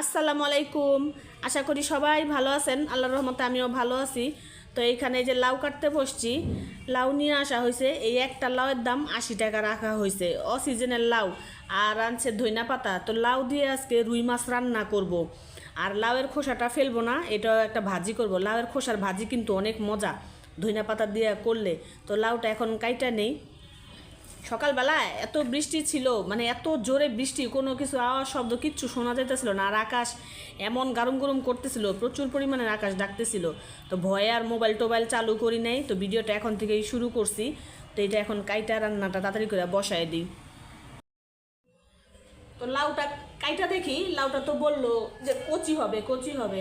আসসালামু আলাইকুম। আশা করি সবাই ভালো আছেন। আল্লাহর রহমতে আমিও ভালো আছি। তো এইখানে যে লাউ কাটতে বসছি, লাউ নিয়ে আসা হয়েছে। এই একটা লাউয়ের দাম 80 টাকা রাখা হয়েছে, অসিজনের লাউ। আর আনছে ধইনা পাতা। তো লাউ দিয়ে আজকে রুই মাছ রান্না করব। আর লাউয়ের খোসাটা ফেলবো না, এটাও একটা ভাজি করব। লাউয়ের খোসার ভাজি কিন্তু অনেক মজা ধইনা পাতা দিয়ে করলে। তো লাউটা এখন কাইটা নেই। সকালবেলা এত বৃষ্টি ছিল, মানে এত জোরে বৃষ্টি, কোনো কিছু আওয়াজ শব্দ কিচ্ছু শোনা যেতেছিল না। আর আকাশ এমন গরম গরম করতেছিল, প্রচুর পরিমাণে আকাশ ডাকতেছিল। তো ভয়ে আর মোবাইল টোবাইল চালু করি নাই। তো ভিডিওটা এখন থেকেই শুরু করছি। তো এটা এখন কাইটা রান্নাটা তাড়াতাড়ি করে বসায় দিই। তো লাউটা কাইটা দেখি, লাউটা তো বললো যে কচি হবে কচি হবে।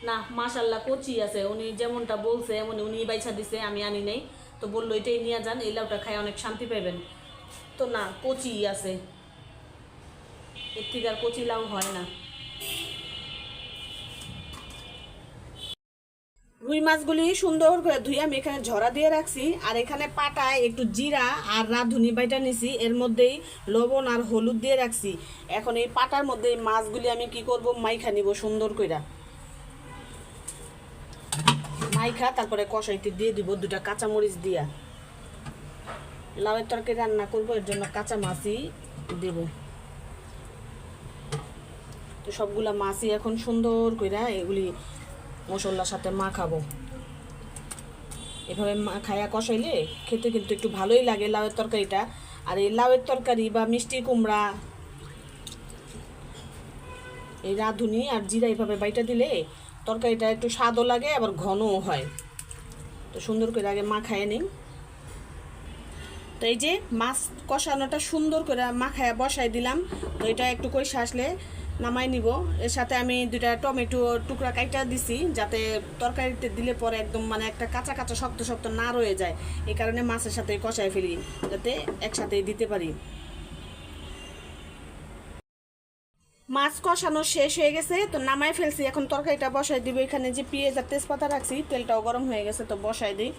না, মাশাল্লাহ কচি আছে। উনি যেমনটা বলছে এমনই উনি বাইছা দিছে, আমি আনি নাই। তো বললো এটাই নিয়ে যান, এই লাউটা খায় অনেক শান্তি পাবেন। তো না, কচি আছে, এর থেকে আর কচি লাউ হয় না। রুই মাছগুলি সুন্দর করে ধুয়ে আমি এখানে ঝরা দিয়ে রাখছি। আর এখানে পাটায় একটু জিরা আর রাঁধুনি বাইটা নিছি, এর মধ্যেই লবণ আর হলুদ দিয়ে রাখছি। এখন এই পাটার মধ্যে এই মাছগুলি আমি কি করব, মাইখা নিব সুন্দর কইরা। মাইখা তারপরে কষাইতে দিয়ে দিব দুটা কাঁচামরিচ দিয়া। লাউয়ের তরকারি রান্না করবো, এর জন্য কাঁচা মাছই দেব। তো সবগুলা মাছই এখন সুন্দর কইরা এগুলি মশলার সাথে মাখাবো। এভাবে খায়া কষাইলে খেতে কিন্তু একটু ভালোই লাগে লাউয়ের তরকারিটা। আর এই লাউয়ের তরকারি বা মিষ্টি কুমড়া, এই রাঁধুনি আর জিরা এইভাবে বাইটা দিলে তরকারিটা একটু স্বাদও লাগে, আবার ঘনও হয়। তো সুন্দর করে আগে মাখায় নিই। তো এই যে মাছ কষানোটা সুন্দর করে মাখায়া বসাই দিলাম। তো এটা একটু কষে আসলে নামাই নিব। এর সাথে আমি দুটা টমেটো টুকরা কাইটা দিছি, যাতে তরকারিতে দিলে পরে একদম মানে একটা কাঁচা কাঁচা শক্ত শক্ত না রয়ে যায়। এই কারণে মাছের সাথে কষাই ফেলি, যাতে একসাথেই দিতে পারি। মাছ কষানো শেষ হয়ে গেছে, তো নামাই ফেলছি। এখন তরকারিটা বসাই দিব। এখানে যে পেঁয়াজ আর তেজপাতা রাখছি, তেলটাও গরম হয়ে গেছে, তো বসাই দিই।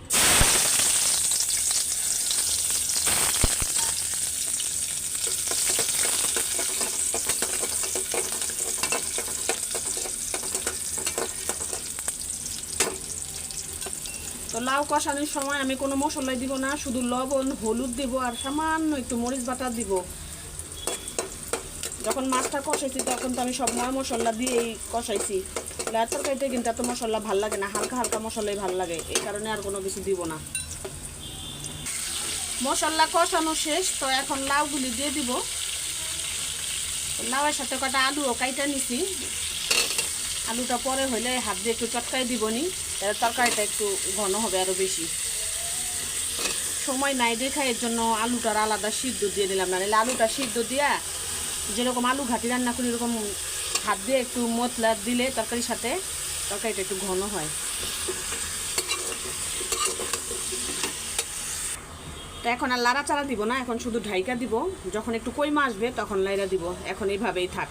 তো লাউ কষানোর সময় আমি কোনো মশলাই দিব না, শুধু লবণ হলুদ দিব আর সামান্য একটু মরিচ বাটা দিব। যখন মাছটা কষাইছি তখন তো আমি সব ময় মশলা দিয়েই কষাইছি। লাউ তরকারিতে কিন্তু এত মশলা ভাল লাগে না, হালকা হালকা মশলাই ভাল লাগে, এই কারণে আর কোনো কিছু দিব না। মশলা কষানো শেষ, তো এখন লাউগুলি দিয়ে দিব। লাউয়ের সাথে কটা আলুও কাইটা নিছি। আলুটা পরে হইলে হাত দিয়ে একটু চটকাই দিবনি, তাহলে তরকারিটা একটু ঘন হবে আরও বেশি। সময় নাই দেখা এর জন্য আলুটার আলাদা সিদ্ধ দিয়ে দিলাম না, নাহলে আলুটা সিদ্ধ দিয়া যেরকম আলু ঘাটি রান্না করি এরকম হাত দিয়ে একটু মশলা দিলে তরকারির সাথে তরকারিটা একটু ঘন হয়। তো এখন আর লাড়াচাড়া দিব না, এখন শুধু ঢাইকা দিব। যখন একটু কইমা আসবে তখন লাইরা দিব। এখন এইভাবেই থাক।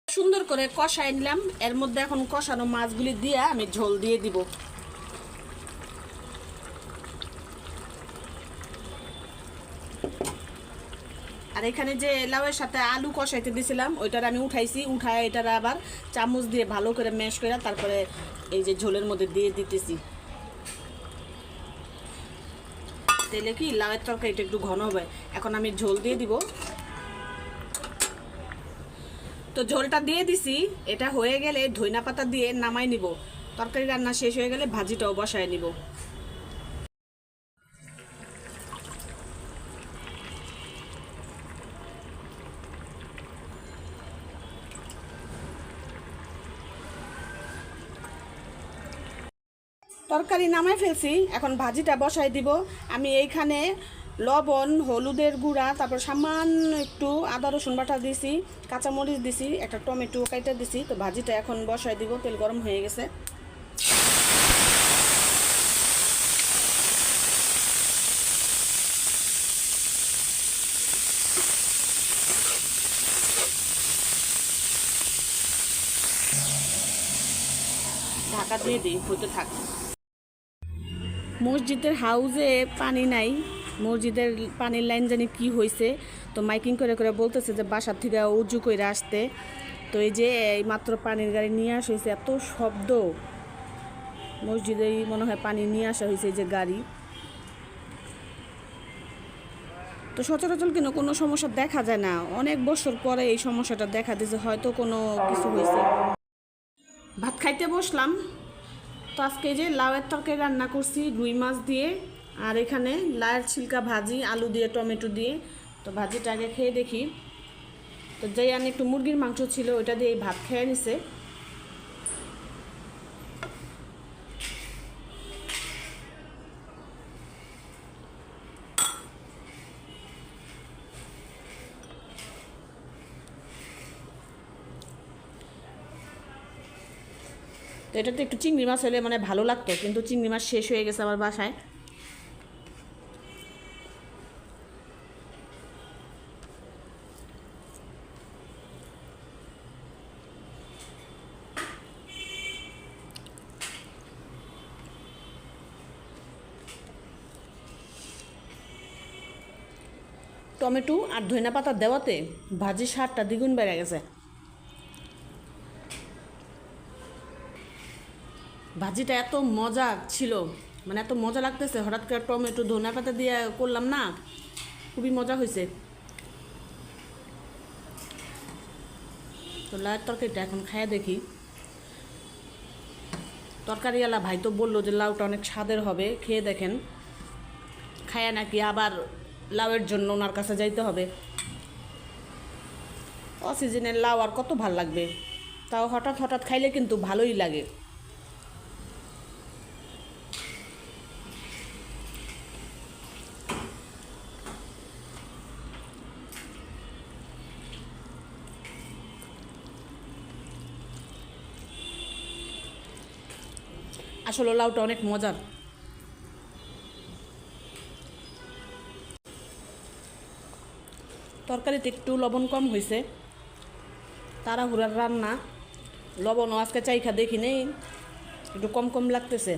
সুন্দর করে কষাই নিলাম। এর মধ্যে এখন কষানো মাছগুলি দিয়ে আমি ঝোল দিয়ে দিব। আর এখানে যে লাউয়ের সাথে আলু কষাইতে দিয়েছিলাম, ওইটার আমি উঠাইছি। উঠায় এটার আবার চামচ দিয়ে ভালো করে ম্যাশ করে তারপরে এই যে ঝোলের মধ্যে দিয়ে দিতেছি। তাহলে কি লাউয়ের তরকারিটা একটু ঘন হবে। এখন আমি ঝোল দিয়ে দিব। তো ঝোলটা দিয়ে দিছি। এটা হয়ে গেলে ধইনা পাতা দিয়ে নামাই নিব। তরকারি রান্না শেষ হয়ে গেলে ভাজিটাও বসায় নিব। তরকারি নামাই ফেলছি, এখন ভাজিটা বসাই দিব। আমি এইখানে লবণ হলুদের গুঁড়া, তারপর সামান্য একটু আদা রসুন বাটা দিছি, কাঁচামরিচ দিছি, একটা টমেটো কাইটা দিছি। তো ভাজিটা এখন বসাই দিব। তেল গরম হয়ে গেছে। ঢাকা দিয়ে দিই, হতে থাক। মসজিদের হাউজে পানি নাই, মসজিদের পানির লাইন জানি কি হয়েছে। তো মাইকিং করে করে বলতেছে যে বাসার থেকে উজু করে আসতে। তো এই যে এই মাত্র পানির গাড়ি নিয়ে আসা হয়েছে, এত শব্দ, মসজিদেই মনে হয় পানি নিয়ে আসা হয়েছে এই যে গাড়ি। তো সচরাচর কিন্তু কোনো সমস্যা দেখা যায় না, অনেক বছর পরে এই সমস্যাটা দেখা দিয়েছে, হয়তো কোনো কিছু হয়েছে। ভাত খাইতে বসলাম। তো আজকে যে লাউয়ের তরকারি রান্না করছি রুই মাছ দিয়ে, আর এখানে লাউয়ের ছিলকা ভাজি আলু দিয়ে টমেটো দিয়ে। তো ভাজিটা আগে খেয়ে দেখি। তো যাই আনি একটু মুরগির মাংস ছিল, ওইটা দিয়ে ভাত খেয়ে নিছে। তো এটাতে একটু চিংড়ি মাছ হলে মানে ভালো লাগতো, কিন্তু চিংড়ি মাছ শেষ হয়ে গেছে আমার বাসায়। টমেটো আর ধনিয়া পাতা দেওয়াতে ভাজির স্বাদটা দ্বিগুণ বেড়ে গেছে। ভাজিটা এত মজা ছিল, মানে এত মজা লাগতেছে, হঠাৎ করে টমেটো ধনিয়া পাতা দিয়ে করলাম না, খুবই মজা হয়েছে। তো লাউয়ের তরকারিটা এখন খাইয়ে দেখি। তরকারিওয়ালা ভাই তো বললো যে লাউটা অনেক স্বাদের হবে, খেয়ে দেখেন। খায়া নাকি আবার লাউয়ের জন্য ওনার কাছে যাইতে হবে। অসিজনের লাউ আর কত ভাল লাগবে, তাও হঠাৎ হঠাৎ খাইলে কিন্তু ভালোই লাগে। আসলে লাউটা অনেক মজার। তরকারিতে একটু লবণ কম হয়েছে, তাড়াহুড়ার রান্না, লবণও আজকে চাইখা দেখি নেই, একটু কম কম লাগতেছে।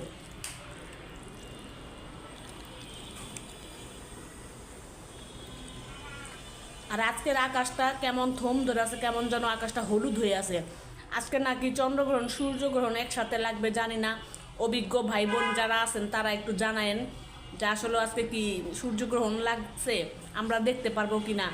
আর আজকের আকাশটা কেমন থম ধরে আছে, কেমন যেন আকাশটা হলুদ হয়ে আছে। আজকে নাকি চন্দ্রগ্রহণ সূর্যগ্রহণ একসাথে লাগবে, জানি না। অভিজ্ঞ ভাই বোন যারা আছেন তারা একটু জানায়েন যে আসলে আজকে কি সূর্যগ্রহণ লাগছে, আমরা দেখতে পারবো কি না।